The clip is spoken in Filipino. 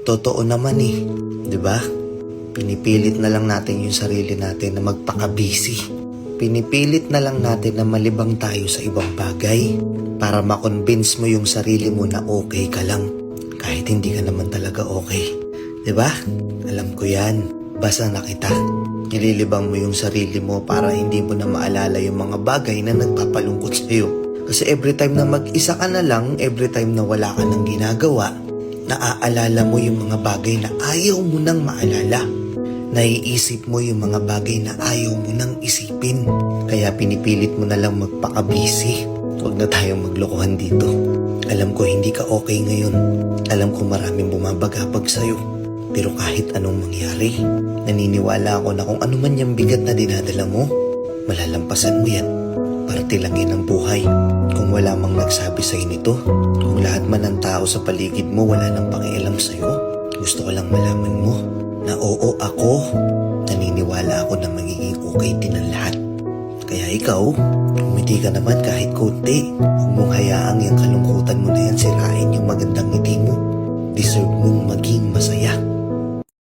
Totoo naman eh, di ba? Pinipilit na lang natin yung sarili natin na magpaka-busy. Pinipilit na lang natin na malibang tayo sa ibang bagay para makonvince mo yung sarili mo na okay ka lang kahit hindi ka naman talaga okay. Di ba? Alam ko yan. Basta na kita. Nililibang mo yung sarili mo para hindi mo na maalala yung mga bagay na nagpapalungkot sa'yo. Kasi every time na mag-isa ka na lang, every time na wala ka nang ginagawa, naaalala mo yung mga bagay na ayaw mo nang maalala. Naiisip mo yung mga bagay na ayaw mo nang isipin. Kaya pinipilit mo na lang magpaka-busy. Huwag na tayong maglokohan dito. Alam ko hindi ka okay ngayon. Alam ko maraming bumabagabag sa'yo. Pero kahit anong mangyari, naniniwala ako na kung ano man yung bigat na dinadala mo, malalampasan mo yan. Parte lang yan ang buhay. Kung wala mang nagsabi sa'yo nito, kung lahat man ng tao sa paligid mo wala nang pakialam sa'yo, gusto ko lang malaman mo na oo ako, naniniwala ako na magiging okay din ang lahat. Kaya ikaw, umiti ka naman kahit konti. Huwag mong hayaang yung kalungkutan mo na yan sirain yung magandang ngiti mo. Deserve mong maging masaya.